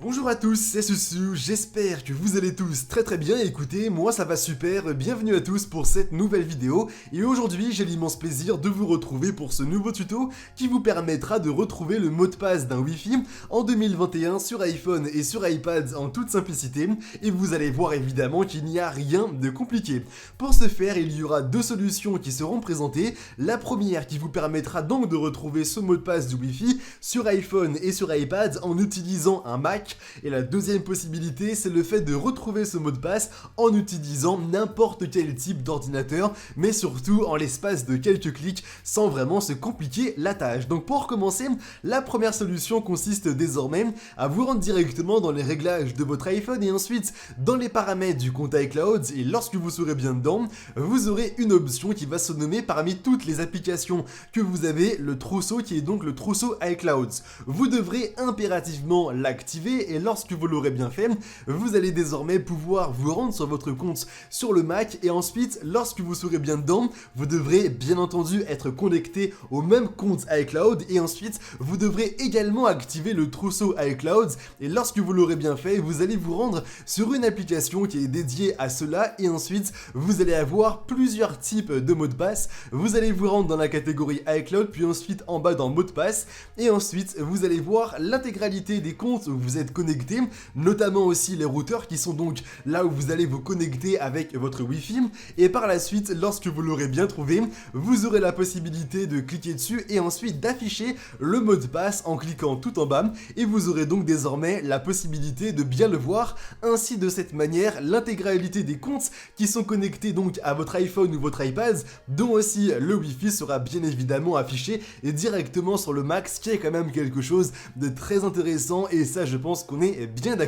Bonjour à tous, c'est Susu, j'espère que vous allez tous très bien. Écoutez, moi ça va super, bienvenue à tous pour cette nouvelle vidéo. Et aujourd'hui j'ai l'immense plaisir de vous retrouver pour ce nouveau tuto qui vous permettra de retrouver le mot de passe d'un Wi-Fi en 2021 sur iPhone et sur iPad en toute simplicité. Et vous allez voir évidemment qu'il n'y a rien de compliqué. Pour ce faire, il y aura deux solutions qui seront présentées. La première qui vous permettra donc de retrouver ce mot de passe du Wi-Fi sur iPhone et sur iPad en utilisant un Mac. Et la deuxième possibilité, c'est le fait de retrouver ce mot de passe en utilisant n'importe quel type d'ordinateur, mais surtout en l'espace de quelques clics, sans vraiment se compliquer la tâche. Donc pour commencer, la première solution consiste désormais à vous rendre directement dans les réglages de votre iPhone et ensuite dans les paramètres du compte iCloud, et lorsque vous serez bien dedans, vous aurez une option qui va se nommer parmi toutes les applications que vous avez, le trousseau qui est donc le trousseau iCloud. Vous devrez impérativement l'activer. Et lorsque vous l'aurez bien fait, vous allez désormais pouvoir vous rendre sur votre compte sur le Mac, et ensuite, lorsque vous serez bien dedans, vous devrez bien entendu être connecté au même compte iCloud, et ensuite, vous devrez également activer le trousseau iCloud, et lorsque vous l'aurez bien fait, vous allez vous rendre sur une application qui est dédiée à cela, et ensuite, vous allez avoir plusieurs types de mots de passe. Vous allez vous rendre dans la catégorie iCloud, puis ensuite en bas dans mots de passe, et ensuite, vous allez voir l'intégralité des comptes où vous êtes connecté, notamment aussi les routeurs qui sont donc là où vous allez vous connecter avec votre Wi-Fi, et par la suite, lorsque vous l'aurez bien trouvé, vous aurez la possibilité de cliquer dessus et ensuite d'afficher le mot de passe en cliquant tout en bas, et vous aurez donc désormais la possibilité de bien le voir. Ainsi, de cette manière, l'intégralité des comptes qui sont connectés donc à votre iPhone ou votre iPad, dont aussi le Wi-Fi, sera bien évidemment affiché directement sur le Mac, ce qui est quand même quelque chose de très intéressant, et ça je pense qu'on est bien d'accord.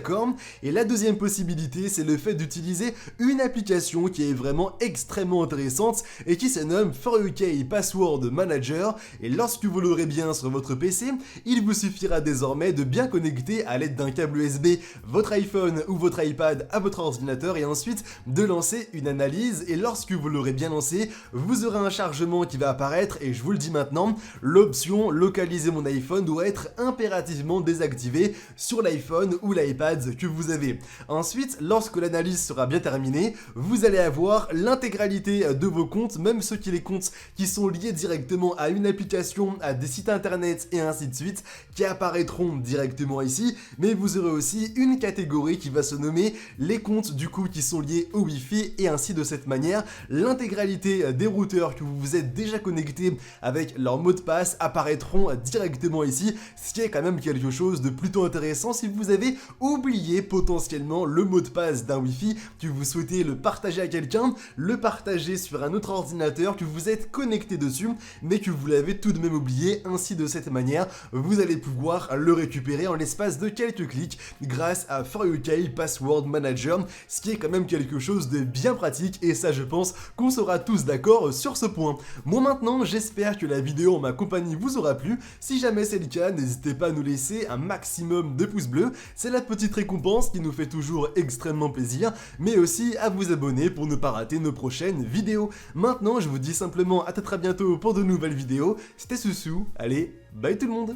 Et la deuxième possibilité, c'est le fait d'utiliser une application qui est vraiment extrêmement intéressante et qui se nomme For2k Password Manager. Et lorsque vous l'aurez bien sur votre PC, il vous suffira désormais de bien connecter à l'aide d'un câble USB votre iPhone ou votre iPad à votre ordinateur, et ensuite de lancer une analyse. Et lorsque vous l'aurez bien lancé, vous aurez un chargement qui va apparaître, et je vous le dis maintenant, l'option localiser mon iPhone doit être impérativement désactivée sur l'iPhone ou l'iPad que vous avez. Ensuite, lorsque l'analyse sera bien terminée, vous allez avoir l'intégralité de vos comptes, même ceux qui les comptes qui sont liés directement à une application, à des sites internet et ainsi de suite, qui apparaîtront directement ici. Mais vous aurez aussi une catégorie qui va se nommer les comptes du coup qui sont liés au Wi-Fi, et ainsi de cette manière, l'intégralité des routeurs que vous vous êtes déjà connectés avec leur mot de passe apparaîtront directement ici, ce qui est quand même quelque chose de plutôt intéressant si vous avez oublié potentiellement le mot de passe d'un Wi-Fi, que vous souhaitez le partager à quelqu'un, le partager sur un autre ordinateur, que vous êtes connecté dessus, mais que vous l'avez tout de même oublié. Ainsi, de cette manière, vous allez pouvoir le récupérer en l'espace de quelques clics grâce à For2k Password Manager, ce qui est quand même quelque chose de bien pratique, et ça je pense qu'on sera tous d'accord sur ce point. Moi maintenant, j'espère que la vidéo en ma compagnie vous aura plu. Si jamais c'est le cas, n'hésitez pas à nous laisser un maximum de pouces bleus, c'est la petite récompense qui nous fait toujours extrêmement plaisir, mais aussi à vous abonner pour ne pas rater nos prochaines vidéos. Maintenant, je vous dis simplement à très bientôt pour de nouvelles vidéos. C'était Susu, allez, bye tout le monde.